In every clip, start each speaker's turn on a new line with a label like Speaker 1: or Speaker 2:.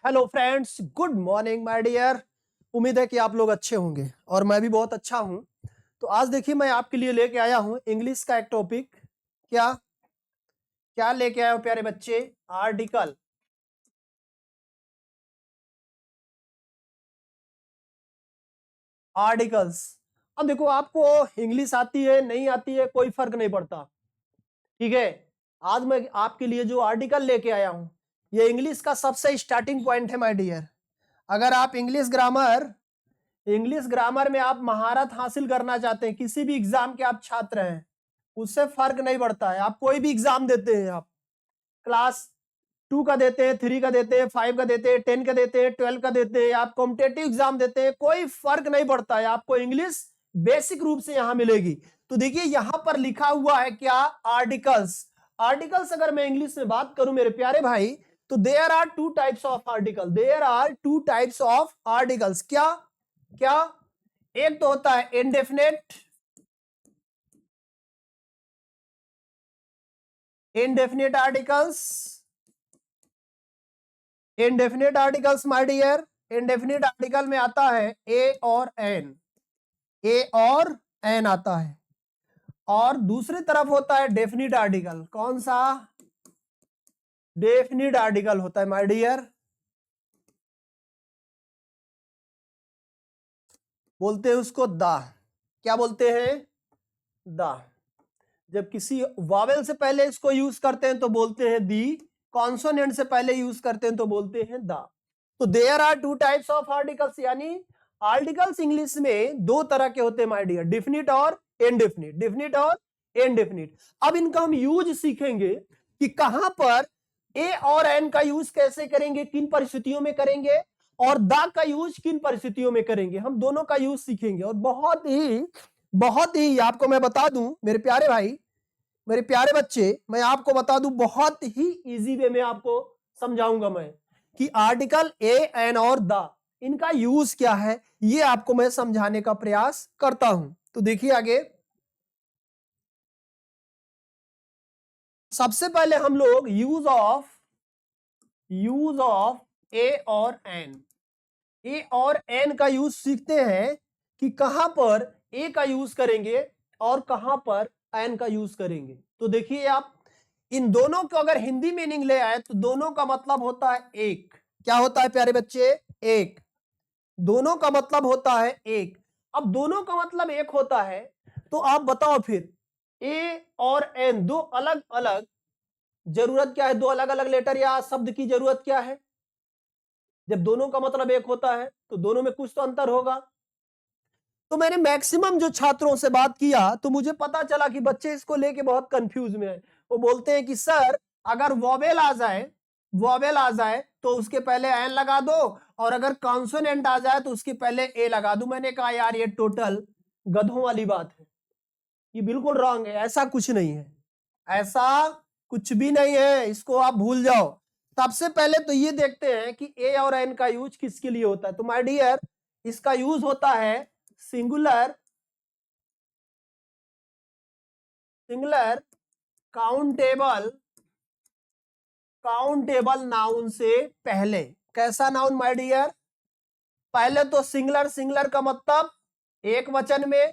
Speaker 1: Hello friends, good morning my dear. उम्मीद है कि आप लोग अच्छे होंगे और मैं भी बहुत अच्छा हूं। तो आज देखिए मैं आपके लिए लेके आया हूं इंग्लिश का एक टॉपिक। क्या क्या लेके आया हूं प्यारे बच्चे? आर्टिकल। आर्टिकल्स। अब देखो, आपको इंग्लिश आती है नहीं आती है कोई फर्क नहीं पड़ता, ठीक है। आज मैं आपके लिए जो आर्टिकल लेके आया हूं ये इंग्लिश का सबसे स्टार्टिंग पॉइंट है माय डियर। अगर आप इंग्लिश ग्रामर में आप महारत हासिल करना चाहते हैं, किसी भी एग्जाम के आप छात्र हैं, उससे फर्क नहीं पड़ता है। आप कोई भी एग्जाम देते हैं, आप क्लास 2 का देते हैं, 3 का देते हैं, 5 का देते हैं, 10 का देते हैं, 12 का देते हैं, आप कॉम्पिटेटिव एग्जाम देते हैं, कोई फर्क नहीं पड़ता है। आपको इंग्लिश बेसिक रूप से यहां मिलेगी। तो देखिए यहां पर लिखा हुआ है क्या? आर्टिकल्स। आर्टिकल्स अगर मैं इंग्लिश में बात करूं मेरे प्यारे भाई, तो there are two types of article. There are two types of articles. क्या क्या? एक तो होता है indefinite, indefinite articles. Indefinite articles my dear, indefinite article में आता है ए और एन। ए और एन आता है। और दूसरी तरफ होता है डेफिनिट आर्टिकल। कौन सा? डेफिनिट आर्टिकल होता है माय डियर। बोलते हैं उसको द। क्या बोलते हैं? द। जब किसी वावेल से पहले इसको यूज करते हैं तो बोलते हैं दी, कॉन्सोनेंट से पहले यूज करते हैं तो बोलते हैं द। तो there are two types of articles, यानी आर्टिकल्स इंग्लिश में दो तरह के होते हैं माय डियर, डिफिनिट और इनडेफिनिट। डिफिनिट और इनडेफिनिट। अब इनका हम यूज सीखेंगे कि कहां पर ए और एन का यूज कैसे करेंगे, किन परिस्थितियों में करेंगे, और द का यूज किन परिस्थितियों में करेंगे। हम दोनों का यूज सीखेंगे और बहुत ही आपको मैं बता दूं मेरे प्यारे भाई, मेरे प्यारे बच्चे, मैं आपको बता दूं बहुत ही इजी वे में आपको समझाऊंगा मैं कि आर्टिकल ए एन और द इनका यूज क्या है, ये आपको मैं समझाने का प्रयास करता हूं। तो देखिए आगे, सबसे पहले हम लोग यूज ऑफ ए और एन, ए और एन का यूज सीखते हैं कि कहां पर ए का यूज करेंगे और कहां पर एन का यूज करेंगे। तो देखिए आप इन दोनों को अगर हिंदी मीनिंग ले आए तो दोनों का मतलब होता है एक। क्या होता है प्यारे बच्चे? एक। दोनों का मतलब होता है एक। अब दोनों का मतलब एक होता है तो आप बताओ फिर ए और एन दो अलग अलग जरूरत क्या है, दो अलग अलग लेटर या शब्द की जरूरत क्या है? जब दोनों का मतलब एक होता है तो दोनों में कुछ तो अंतर होगा। तो मैंने मैक्सिमम जो छात्रों से बात किया तो मुझे पता चला कि बच्चे इसको लेके बहुत कंफ्यूज में हैं। वो बोलते हैं कि सर अगर वॉवेल आ जाए तो उसके पहले एन लगा दो, और अगर कॉन्सोनेंट आ जाए तो उसके पहले ए लगा दो। मैंने कहा यार ये टोटल गधों वाली बात है, ये बिल्कुल रॉन्ग है। ऐसा कुछ नहीं है, ऐसा कुछ भी नहीं है, इसको आप भूल जाओ। सबसे पहले तो ये देखते हैं कि ए और एन का यूज किसके लिए होता है। तो माय डियर, इसका यूज होता है singular singular countable countable noun से पहले। कैसा नाउन माय डियर? पहले तो सिंगुलर, सिंगुलर का मतलब एक वचन में,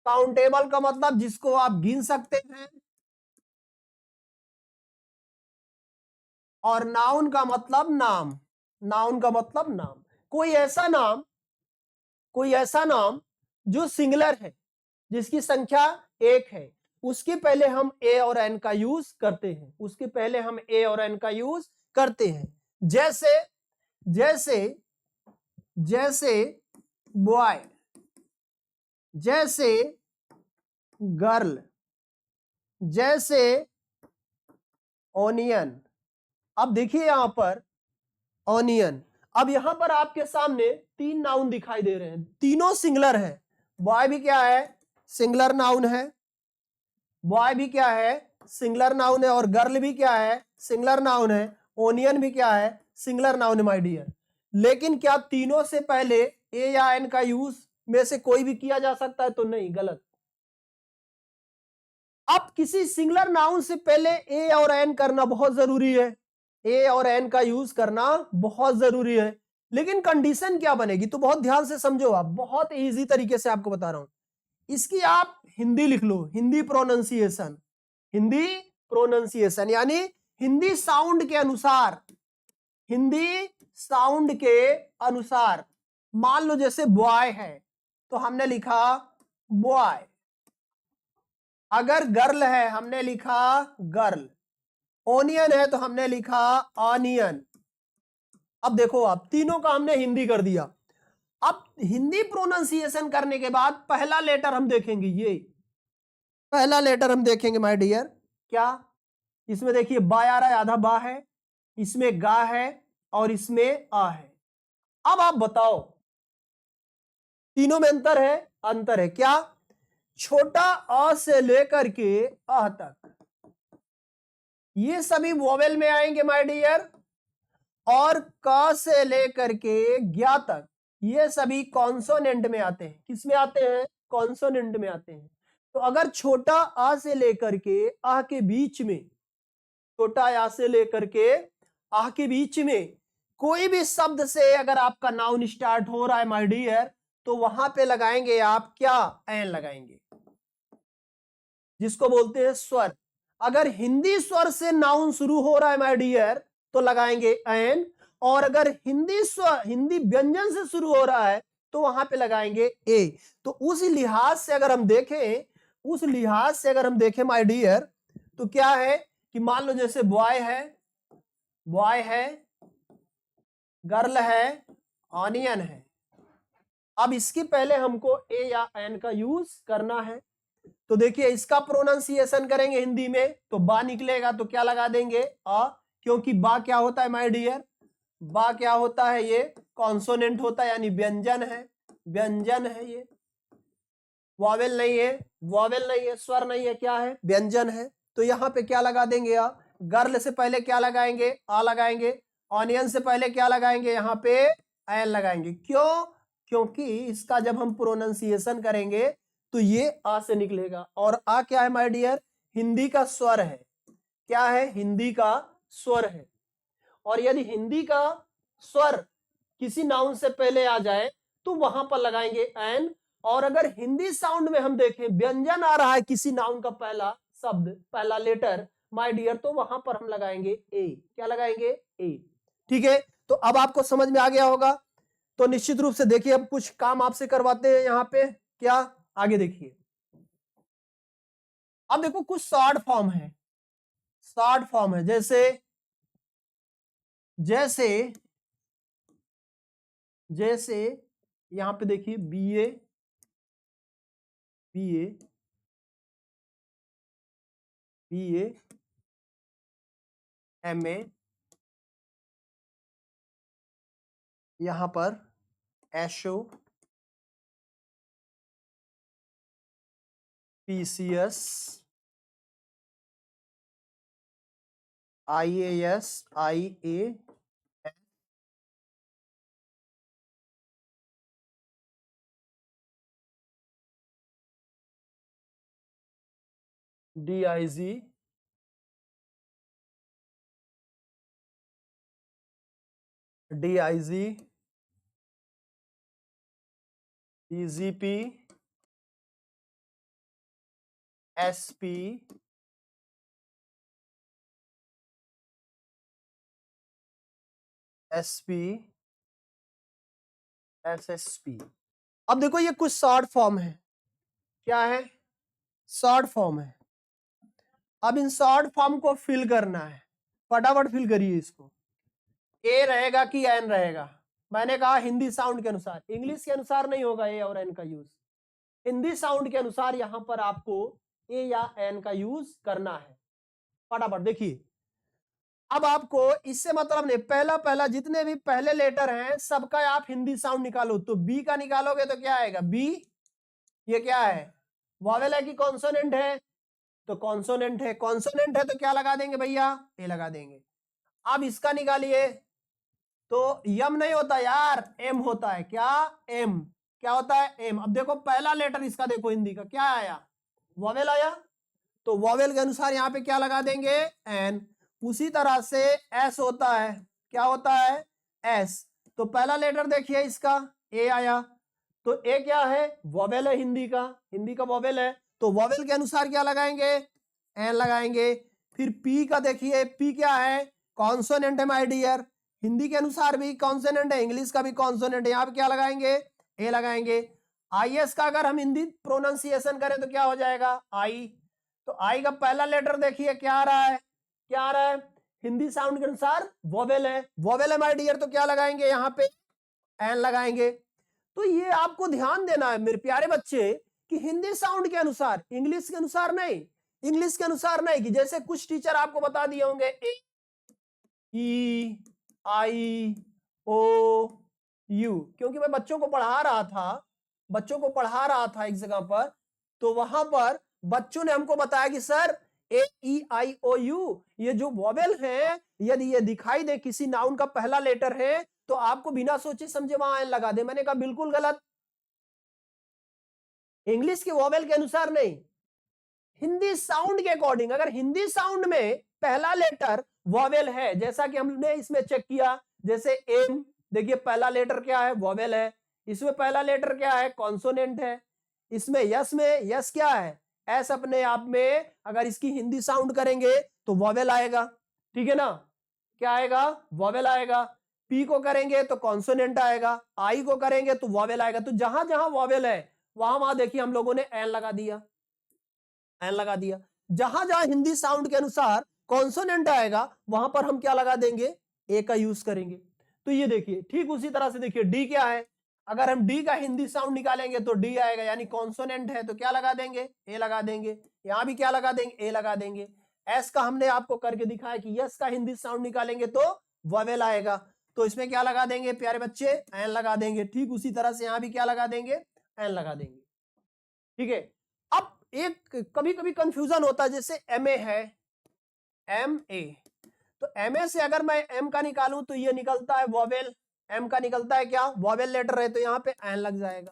Speaker 1: काउंटेबल का मतलब जिसको आप गिन सकते हैं, और नाउन का मतलब नाम। नाउन का मतलब नाम। कोई ऐसा नाम जो सिंगुलर है, जिसकी संख्या एक है, उसके पहले हम ए और एन का यूज करते हैं। उसके पहले हम ए और एन का यूज करते हैं। जैसे जैसे जैसे बॉय, जैसे गर्ल, जैसे ऑनियन। अब देखिए यहां पर ऑनियन। अब यहां पर आपके सामने तीन नाउन दिखाई दे रहे हैं, तीनों सिंगुलर है। बॉय भी क्या है? सिंगुलर नाउन है। बॉय भी क्या है? सिंगुलर नाउन है। और गर्ल भी क्या है? सिंगुलर नाउन है। ओनियन भी क्या है? सिंगुलर नाउन है माय डियर। लेकिन क्या तीनों से पहले ए या एन का यूज में से कोई भी किया जा सकता है? तो नहीं, गलत। अब किसी सिंगुलर नाउन से पहले ए और एन करना बहुत जरूरी है। ए और एन का यूज करना बहुत जरूरी है। लेकिन कंडीशन क्या बनेगी, तो बहुत ध्यान से समझो, आप बहुत इजी तरीके से आपको बता रहा हूं। इसकी आप हिंदी लिख लो, हिंदी प्रोनाउंसिएशन, हिंदी प्रोनाउंसिएशन यानी हिंदी साउंड के अनुसार, हिंदी साउंड के अनुसार। मान लो जैसे बॉय है तो हमने लिखा बॉय, अगर गर्ल है हमने लिखा गर्ल, ओनियन है तो हमने लिखा ऑनियन। अब देखो आप तीनों का हमने हिंदी कर दिया। अब हिंदी प्रोनाउंसिएशन करने के बाद पहला लेटर हम देखेंगे, ये पहला लेटर हम देखेंगे माय डियर, क्या इसमें देखिए बा आ रहा है, आधा बा है, इसमें गा है और इसमें आ है। अब आप बताओ तीनों में अंतर है? अंतर है। क्या? छोटा अ से लेकर के अ तक ये सभी वोवेल में आएंगे माय डियर, और क से लेकर के ज्ञा तक ये सभी कॉन्सोनेंट में आते हैं। किस में आते हैं? कॉन्सोनेंट में आते हैं। तो अगर छोटा आ से लेकर के आ के बीच में, छोटा आ से लेकर के आ के बीच में कोई भी शब्द से अगर आपका नाउन स्टार्ट हो रहा है माय डियर, तो वहां पे लगाएंगे आप क्या? एन लगाएंगे, जिसको बोलते हैं स्वर। अगर हिंदी स्वर से नाउन शुरू हो रहा है माय डियर तो लगाएंगे एन, और अगर हिंदी स्वर, हिंदी व्यंजन से शुरू हो रहा है तो वहां पे लगाएंगे ए। तो उस लिहाज से अगर हम देखें, उस लिहाज से अगर हम देखें माय डियर, तो क्या है कि मान लो जैसे बॉय है, बॉय है, गर्ल है, ऑनियन है। अब इसके पहले हमको ए या एन का यूज करना है। तो देखिए इसका प्रोनाउंसिएशन करेंगे हिंदी में तो बा निकलेगा, तो क्या लगा देंगे? अ, क्योंकि बा क्या होता है माय डियर? बा क्या होता है? ये कॉन्सोनेंट होता है, यानी व्यंजन है, व्यंजन है ये, वॉवेल नहीं है, वॉवेल नहीं है, स्वर नहीं है, क्या है? व्यंजन है। तो यहां पे क्या लगा देंगे? आ। गर्ल से पहले क्या लगाएंगे? आ लगाएंगे। ऑनियन से पहले क्या लगाएंगे? यहाँ पे एन लगाएंगे। क्यों? क्योंकि इसका जब हम प्रोनाउंसिएशन करेंगे तो ये आ से निकलेगा, और आ क्या है माय डियर? हिंदी का स्वर है। क्या है? हिंदी का स्वर है। और यदि हिंदी का स्वर किसी नाउन से पहले आ जाए तो वहां पर लगाएंगे एन, और अगर हिंदी साउंड में हम देखें व्यंजन आ रहा है किसी नाउन का पहला शब्द, पहला लेटर माय डियर, तो वहां पर हम लगाएंगे ए। क्या लगाएंगे? ए। ठीक है, तो अब आपको समझ में आ गया होगा। तो निश्चित रूप से देखिए अब कुछ काम आपसे करवाते हैं यहां पे। क्या? आगे देखिए, अब देखो कुछ शॉर्ट फॉर्म है, शॉर्ट फॉर्म है, जैसे जैसे जैसे यहां पे देखिए बीए, बीए, बीए, एमए, यहां पर एसओ, पीसीएस, आईएएस, आईए, DIG, DIG, DGP, SP, SP, SSP. अब देखो ये कुछ शॉर्ट फॉर्म है। क्या है? शॉर्ट फॉर्म है। अब इन शॉर्ट फॉर्म को फिल करना है, फटाफट फिल करिए इसको। ए रहेगा कि एन रहेगा? मैंने कहा हिंदी साउंड के अनुसार, इंग्लिश के अनुसार नहीं होगा ए और एन का यूज, हिंदी साउंड के अनुसार यहां पर आपको ए या एन का यूज करना है। फटाफट देखिए, अब आपको इससे मतलब नहीं, पहला पहला जितने भी पहले लेटर हैं सबका आप हिंदी साउंड निकालो। तो बी का निकालोगे तो क्या आएगा? बी। ये क्या है? वॉवेल है कि कॉन्सोनेंट है? तो कॉन्सोनेंट है। कॉन्सोनेंट है तो क्या लगा देंगे भैया? ए लगा देंगे। अब इसका निकालिए तो यम नहीं होता यार, एम होता है। क्या? एम। क्या होता है? एम। अब देखो पहला लेटर इसका देखो हिंदी का क्या आया? वॉवेल आया, तो वॉवेल के अनुसार यहां पे क्या लगा देंगे? एन। उसी तरह से एस होता है। क्या होता है? एस। तो पहला लेटर देखिए इसका ए आया, तो ए क्या है? वोवेल है, हिंदी का वोवेल है, तो वोवेल के अनुसार क्या लगाएंगे? एन लगाएंगे। फिर पी का देखिए, पी क्या है? कॉन्सोनेंट है माय डियर, हिंदी के अनुसार भी कॉन्सोनेंट है, इंग्लिश का भी कॉन्सोनेंट है, यहां पे क्या लगाएंगे? ए लगाएंगे। आई एस का अगर हम हिंदी प्रोनाउंसिएशन करें तो क्या हो जाएगा? आई। तो आई का पहला लेटर देखिए क्या आ रहा है? क्या आ रहा है? हिंदी साउंड के अनुसार वोवेल है, वोवेल है माय डियर, तो क्या लगाएंगे यहां पे? एन लगाएंगे। तो ये आपको ध्यान देना है मेरे प्यारे बच्चे कि हिंदी साउंड के अनुसार, इंग्लिश के अनुसार नहीं, इंग्लिश के अनुसार नहीं, कि जैसे कुछ टीचर आपको बता दिए होंगे ए ई आई ओ यू, क्योंकि मैं बच्चों को पढ़ा रहा था एक जगह पर, तो वहां पर बच्चों ने हमको बताया कि sir A E I O you ये जो वोवेल है, यदि ये दिखाई दे किसी नाउन का पहला लेटर है तो आपको बिना सोचे समझे वहां एन लगा दे। मैंने कहा बिल्कुल गलत, इंग्लिश के वोवेल के अनुसार नहीं, हिंदी साउंड के अकॉर्डिंग। अगर हिंदी साउंड में पहला लेटर वोवेल है, जैसा कि हमने इसमें चेक किया, जैसे एम, देखिए पहला लेटर क्या है? वोवेल है। इसमें पहला लेटर क्या है? कॉन्सोनेंट है। इसमें यस में यस क्या है? एस अपने आप में अगर इसकी हिंदी साउंड करेंगे तो वोवेल आएगा, ठीक है ना? क्या आएगा? वोवेल आएगा। पी को करेंगे तो कॉन्सोनेंट आएगा, आई को करेंगे तो वोवेल आएगा। तो जहां जहां वोवेल है वहां वहां देखिए हम लोगों ने एन लगा दिया, एन लगा दिया। जहां जहां हिंदी साउंड के अनुसार कॉन्सोनेंट आएगा वहां पर हम क्या लगा देंगे? ए का यूज करेंगे। तो ये देखिए ठीक उसी तरह से देखिए डी क्या है? अगर हम डी का हिंदी साउंड निकालेंगे तो डी आएगा, यानी कॉन्सोनेंट है तो क्या लगा देंगे? ए लगा देंगे। यहां भी क्या लगा देंगे? ए लगा देंगे। एस का हमने आपको करके दिखाया कि यस का हिंदी साउंड निकालेंगे तो वोवेल आएगा, तो इसमें क्या लगा देंगे प्यारे बच्चे? एन लगा देंगे। ठीक उसी तरह से यहां भी क्या लगा देंगे? एन लगा देंगे, ठीक है। अब एक कभी कभी कंफ्यूजन होता है, जैसे एम ए है, एम ए, तो एम ए से अगर मैं एम का निकालूं तो ये निकलता है वोवेल, एम का निकलता है क्या? वोवेल लेटर है, तो यहां पे एन लग जाएगा।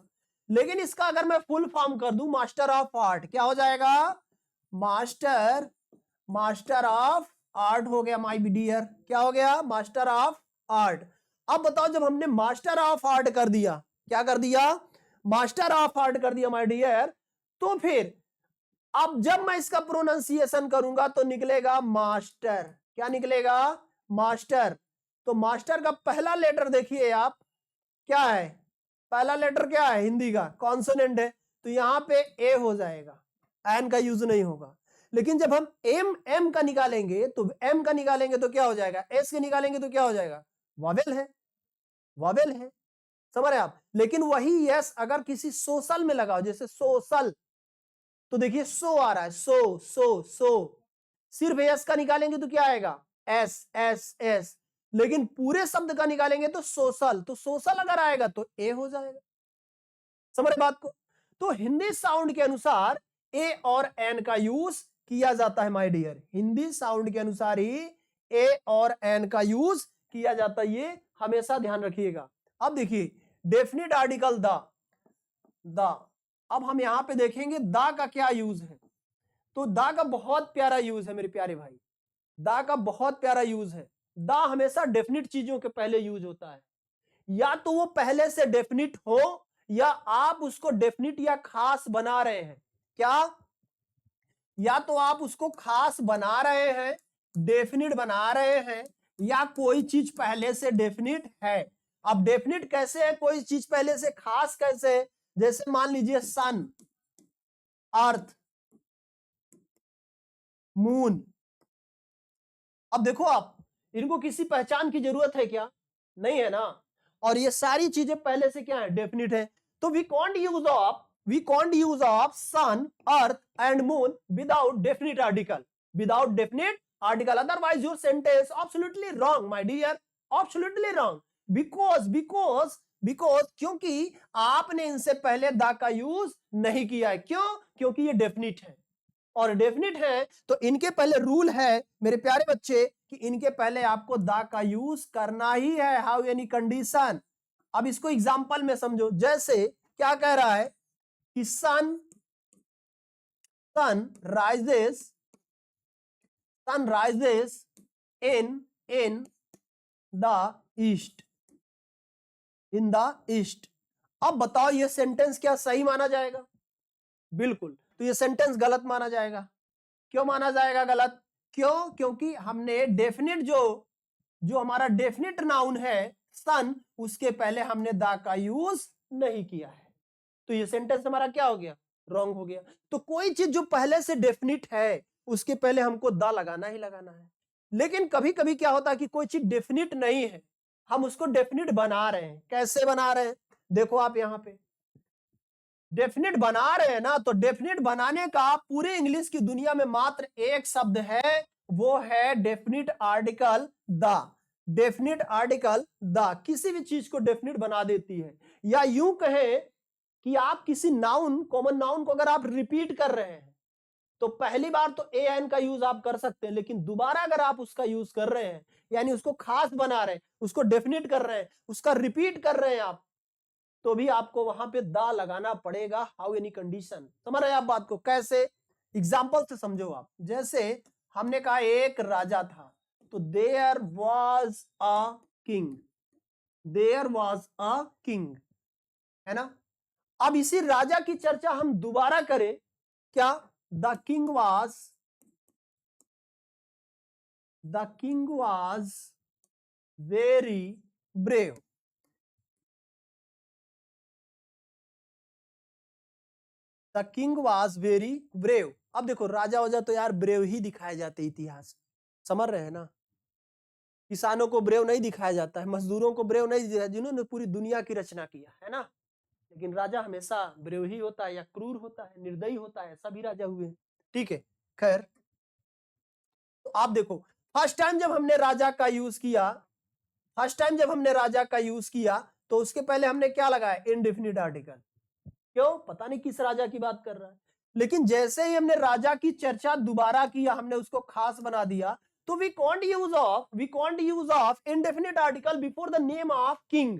Speaker 1: लेकिन इसका अगर मैं फुल फॉर्म कर दूं मास्टर ऑफ आर्ट, क्या हो जाएगा? मास्टर ऑफ आर्ट हो गया माय डियर। क्या हो गया? Master of art. अब बताओ जब हमने मास्टर ऑफ आर्ट कर दिया, क्या कर दिया? मास्टर ऑफ आर्ट कर दिया माय डियर, तो फिर अब जब मैं इसका प्रोनाउंसिएशन करूंगा तो निकलेगा मास्टर। क्या निकलेगा? मास्टर। तो मास्टर का पहला लेटर देखिए आप, क्या है? पहला लेटर क्या है? हिंदी का कॉन्सोनेंट है, तो यहां पे ए हो जाएगा, एन का यूज नहीं होगा। लेकिन जब हम एम एम का निकालेंगे तो एम का निकालेंगे तो क्या हो जाएगा? एस के निकालेंगे तो क्या हो जाएगा? वोवेल है, वोवेल है, समझ रहे आप? लेकिन वही यस अगर किसी सोशल में लगाओ, जैसे सोशल, तो देखिए सो आ रहा है, सो सो सो, सिर्फ एस का निकालेंगे तो क्या आएगा? S S S. लेकिन पूरे शब्द का निकालेंगे तो सोशल, तो सोशल अगर आएगा तो ए हो जाएगा। समझ रहे बात को? तो हिंदी साउंड के अनुसार ए और एन का यूज किया जाता है माय डियर, हिंदी साउंड के अनुसार ही ए और एन का यूज किया जाता है, ये हमेशा ध्यान रखिएगा। अब देखिए डेफिनेट आर्टिकल द, अब हम यहां पे देखेंगे दा का क्या यूज है। तो दा का बहुत प्यारा यूज है मेरे प्यारे भाई, दा का बहुत प्यारा यूज है। दा हमेशा डेफिनिट चीजों के पहले यूज होता है, या तो वो पहले से डेफिनिट हो या आप उसको डेफिनिट या खास बना रहे हैं। क्या? या तो आप उसको खास बना रहे हैं, डेफिनिट बना रहे हैं, या कोई चीज पहले से डेफिनिट है। अब डेफिनिट कैसे है कोई चीज पहले से, खास कैसे है? जैसे मान लीजिए सन, अर्थ, मून। अब देखो आप, इनको किसी पहचान की जरूरत है क्या? नहीं है ना। और ये सारी चीजें पहले से क्या है? डेफिनिट है। तो we can't use of sun, earth and moon without definite article, without definite article, otherwise your sentence absolutely wrong my dear, absolutely wrong. Because क्योंकि आपने इनसे पहले दा का यूज नहीं किया है। क्यों? क्योंकि ये डेफिनिट है, और डेफिनिट है तो इनके पहले रूल है मेरे प्यारे बच्चे कि इनके पहले आपको दा का यूज करना ही है, हाउ एनी कंडीशन। अब इसको एग्जांपल में समझो, जैसे क्या कह रहा है कि sun sun rises in the east, in the east. अब बताओ ये सेंटेंस क्या सही माना जाएगा? बिल्कुल। तो ये सेंटेंस गलत माना जाएगा। क्यों माना जाएगा गलत? क्यों? क्योंकि हमने डेफिनेट जो हमारा डेफिनेट नाउन है सन, उसके पहले हमने द का यूज नहीं किया है। तो ये सेंटेंस हमारा क्या हो गया? रॉन्ग हो गया। तो कोई चीज जो पहले से डेफिनेट है उसके पहले हमको द लगाना ही लगाना है। लेकिन कभी कभी क्या होता है कि कोई चीज डेफिनेट नहीं है, हम उसको डेफिनेट बना रहे हैं। कैसे बना रहे हैं? देखो आप यहां पे डेफिनेट बना रहे हैं ना, तो डेफिनेट बनाने का पूरे इंग्लिश की दुनिया में मात्र एक शब्द है, वो है definite article the. Definite article the किसी भी चीज को डेफिनेट बना देती है। या यूं कहें कि आप किसी नाउन, कॉमन नाउन को अगर आप रिपीट कर रहे हैं तो पहली बार तो ए एन का यूज आप कर सकते हैं, लेकिन दोबारा अगर आप उसका यूज कर रहे हैं, यानी उसको खास बना रहे हैं, उसको डेफिनेट कर रहे हैं, उसका रिपीट कर रहे हैं आप, तो भी आपको वहां पे दा लगाना पड़ेगा। How any condition. समझ रहे हैं आप बात को? कैसे? एग्जाम्पल से समझो आप। जैसे हमने कहा एक राजा था, तो there was a king, there was a king, है ना? अब इसी राजा की चर्चा हम दोबारा करें, क्या? The king was very brave. The king was very brave. अब देखो राजा वजा तो यार ब्रेव ही दिखाए जाते इतिहास, समझ रहे हैं ना? किसानों को ब्रेव नहीं दिखाया जाता है, मजदूरों को ब्रेव नहीं दिखाया, जिन्होंने पूरी दुनिया की रचना किया है ना। लेकिन राजा हमेशा ब्रेव ही होता है, या क्रूर होता है, निर्दयी होता है, सभी राजा हुए हैं। ठीक है, खैर। तो आप देखो फर्स्ट टाइम जब हमने राजा का यूज किया, फर्स्ट टाइम जब हमने राजा का यूज किया, तो उसके पहले हमने क्या लगाया? Indefinite article. क्यों? पता नहीं किस राजा की बात कर रहा है। लेकिन जैसे ही हमने राजा की चर्चा दोबारा किया, हमने उसको खास बना दिया, तो we can't use of indefinite article before the name of king.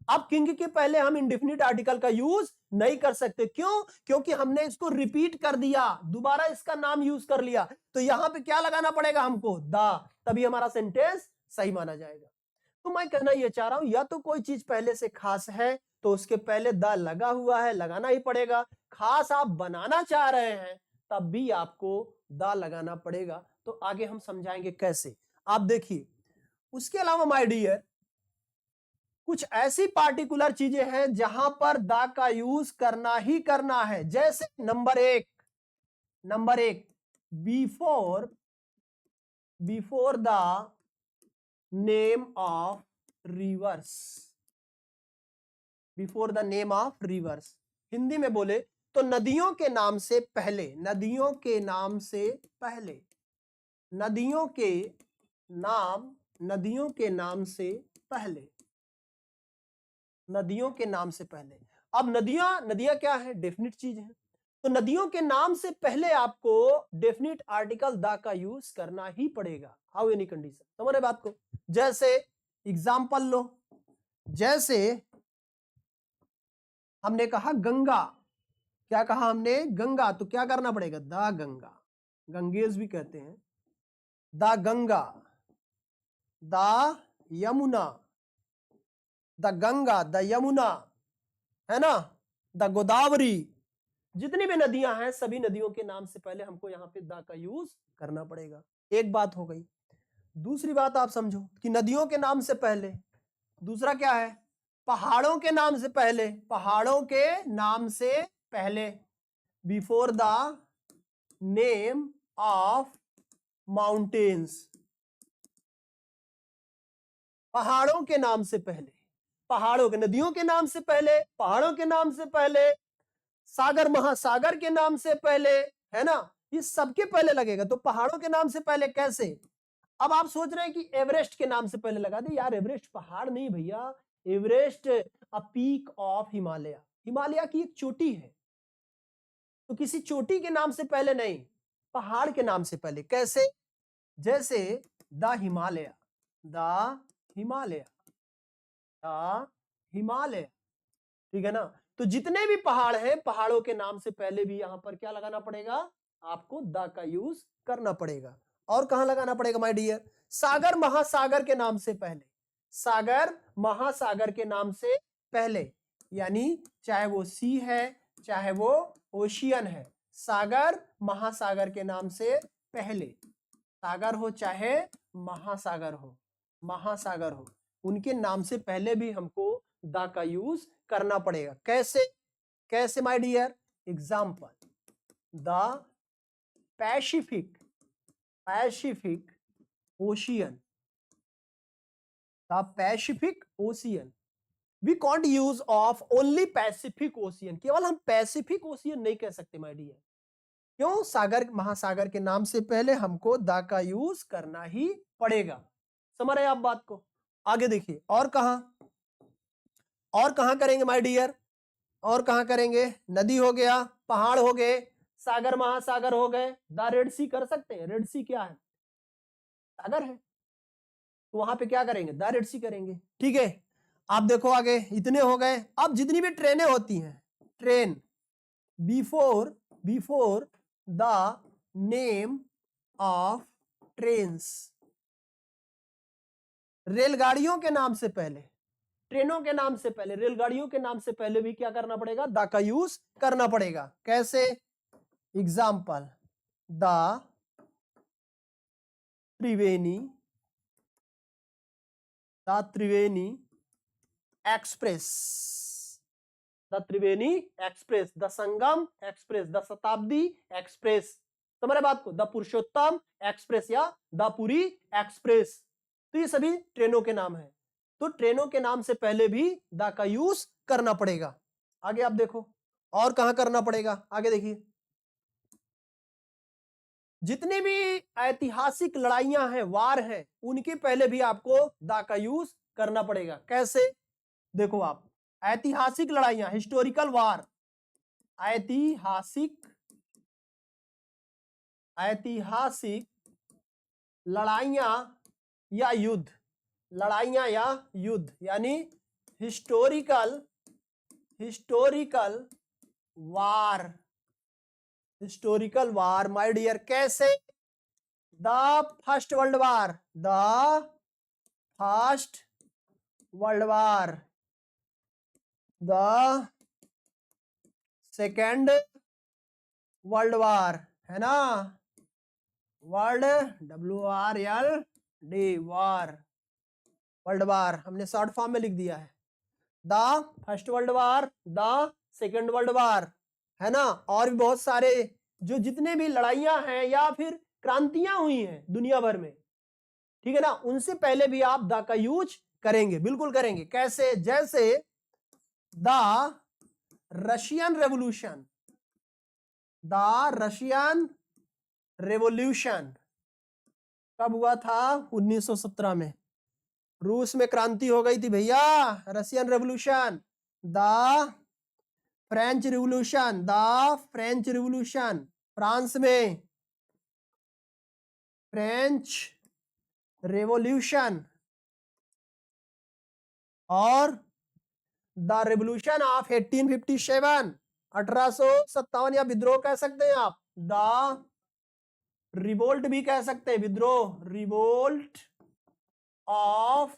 Speaker 1: अब किंग के पहले हम इनडेफिनिट आर्टिकल का यूज नहीं कर सकते। क्यों? क्योंकि हमने इसको रिपीट कर दिया, दोबारा इसका नाम यूज कर लिया। तो यहां पे क्या लगाना पड़ेगा हमको? द, तभी हमारा सेंटेंस सही माना जाएगा। तो मैं कहना यह चाह रहा हूं, या तो कोई चीज पहले से खास है तो उसके पहले द लगा हुआ है, लगाना ही पड़ेगा। खास आप बनाना चाह रहे हैं तब भी आपको द लगाना पड़ेगा। तो आगे हम समझाएंगे कैसे। आप देखिए, उसके अलावा माय डियर, कुछ ऐसी पार्टिकुलर चीजें हैं जहां पर द का यूज करना ही करना है। जैसे नंबर एक, before the name of reverse, before the name of reverse. Hindi में बोले तो नदियों के नाम से पहले, नदियों के नाम से पहले, नदियों के नाम, नदियों के नाम से पहले, नदियों के नाम से पहले। अब नदियां, नदियां क्या है? डेफिनिट चीज है। तो नदियों के नाम से पहले आपको डेफिनिट आर्टिकल द का यूज करना ही पड़ेगा। How any condition. समझ रहे बात को? जैसे एग्जाम्पल लो, जैसे हमने कहा गंगा, क्या कहा हमने? गंगा। तो क्या करना पड़ेगा? द गंगा, गंगेज भी कहते हैं। The Ganga, the Yamuna, the Ganga, the Yamuna, है ना? द गोदावरी। जितनी भी नदियां हैं सभी नदियों के नाम से पहले हमको यहां पे द का यूज करना पड़ेगा। एक बात हो गई। दूसरी बात आप समझो कि नदियों के नाम से पहले दूसरा क्या है? पहाड़ों के नाम से पहले, पहाड़ों के नाम से पहले, before the name of mountains, पहाड़ों के नाम से पहले, पहाड़ों के, नदियों के नाम से पहले, पहाड़ों के नाम से पहले, सागर महासागर के नाम से पहले, है ना? ये सबके पहले लगेगा। तो पहाड़ों के नाम से पहले कैसे? अब आप सोच रहे हैं कि एवरेस्ट के नाम से पहले लगा दे। यार एवरेस्ट पहाड़ नहीं भैया, Everest a peak of Himalaya, Himalaya की एक चोटी है। तो किसी चोटी के नाम से पहले नहीं, पहाड़ के नाम से पहले। कैसे? जैसे the Himalaya, the Himalaya, the Himalaya, ठीक है ना? तो जितने भी पहाड़ हैं, पहाड़ों के नाम से पहले भी यहां पर क्या लगाना पड़ेगा? आपको द का यूज करना पड़ेगा। और कहां लगाना पड़ेगा माय डियर? सागर महासागर के नाम से पहले, सागर महासागर के नाम से पहले, यानी चाहे वो सी है चाहे वो ओशियन है, सागर महासागर के नाम से पहले, सागर हो चाहे महासागर हो, महासागर हो, उनके नाम से पहले भी हमको द का यूज करना पड़ेगा। कैसे? कैसे my dear? Example, the Pacific, Pacific Ocean, the Pacific Ocean, we can't use of only Pacific Ocean, केवल हम पैसिफिक ओशियन नहीं कह सकते माय डियर। क्यों? सागर महासागर के नाम से पहले हमको द का यूज करना ही पड़ेगा। समझ रहे आप बात को? आगे देखिए, और कहां करेंगे माय डियर? और कहां करेंगे? नदी हो गया, पहाड़ हो गए, सागर महासागर हो गए, द रेड सी कर सकते हैं। रेड सी क्या है? सागर है, तो वहां पे क्या करेंगे? द रेड सी करेंगे। ठीक है, आप देखो आगे, इतने हो गए। अब जितनी भी ट्रेनें होती हैं, train, before before the name of trains, रेलगाड़ियों के नाम से पहले, ट्रेनों के नाम से पहले, रेलगाड़ियों के नाम से पहले भी क्या करना पड़ेगा? द का यूज करना पड़ेगा। कैसे? Example, the Triveni, the Triveni express, the Triveni express, the Sangam express, the शताब्दी एक्सप्रेस, समझ बात को? द पुरुषोत्तम एक्सप्रेस या द पुरी एक्सप्रेस, तो ये सभी ट्रेनों के नाम है। तो ट्रेनों के नाम से पहले भी द का यूज करना पड़ेगा। आगे आप देखो, और कहां करना पड़ेगा? आगे देखिए, जितने भी ऐतिहासिक लड़ाइयां हैं, वार हैं, उनके पहले भी आपको द का यूज करना पड़ेगा। कैसे? देखो आप, ऐतिहासिक लड़ाइयां, हिस्टोरिकल वार, ऐतिहासिक ऐतिहासिक लड़ाइयां या युद्ध, लड़ाइयां या युद्ध, यानी historical historical war, historical war my dear. कैसे? The first world war, the first world war, the second world war, है ना, world, WRLD, war, world war, हमने शॉर्ट फॉर्म में लिख दिया है। The first world war, the second world war, है ना, और भी बहुत सारे जो जितने भी लड़ाइयां हैं या फिर क्रांतियां हुई हैं दुनिया भर में, ठीक है ना, उनसे पहले भी आप द का यूज करेंगे, बिल्कुल करेंगे। कैसे? जैसे the Russian revolution, the Russian revolution कब हुआ था? 1917 में रूस में क्रांति हो गई थी भैया, Russian revolution. The French revolution, the French revolution, France में फ्रेंच रेवोल्यूशन, और द रेवोल्यूशन ऑफ 1857, 1857, या विद्रोह कह सकते हैं आप, द रिवोल्ट भी कह सकते हैं, विद्रोह, रिवोल्ट ऑफ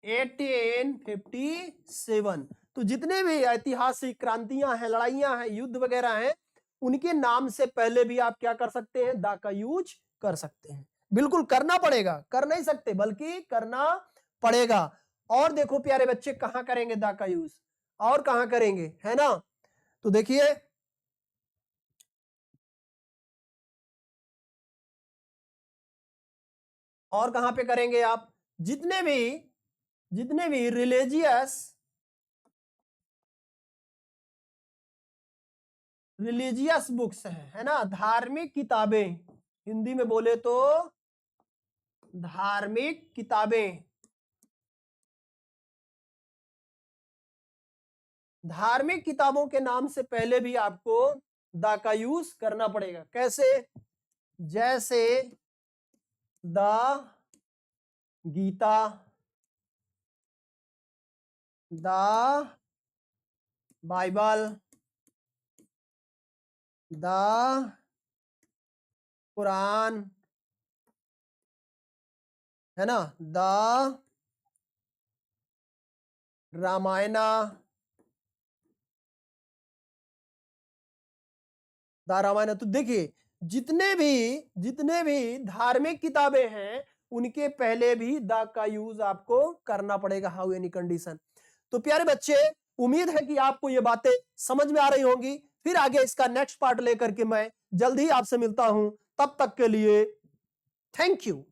Speaker 1: 1857। तो जितने भी ऐतिहासिक क्रांतियां हैं, लड़ाइयां हैं, युद्ध वगैरह हैं, उनके नाम से पहले भी आप क्या कर सकते हैं? द का यूज कर सकते हैं। बिल्कुल करना पड़ेगा, कर नहीं सकते बल्कि करना पड़ेगा। और देखो प्यारे बच्चे, कहां करेंगे द का यूज, और कहां करेंगे, है ना? तो देखिए, और कहां पे करेंगे आप? जितने भी रिलीजियस बुक्स हैं, है ना, धार्मिक किताबें, हिंदी में बोले तो धार्मिक किताबें, धार्मिक किताबों के नाम से पहले भी आपको द का यूज करना पड़ेगा। कैसे? जैसे the Gita, the Bible, the Quran, है ना, द रामायणा, द रामायण। तो देखिए जितने भी धार्मिक किताबें हैं उनके पहले भी द का यूज आपको करना पड़ेगा, हाउ एनी कंडीशन। तो प्यारे बच्चे, उम्मीद है कि आपको ये बातें समझ में आ रही होंगी। फिर आगे इसका नेक्स्ट पार्ट लेकर के मैं जल्द ही आपसे मिलता हूं। तब तक के लिए थैंक यू।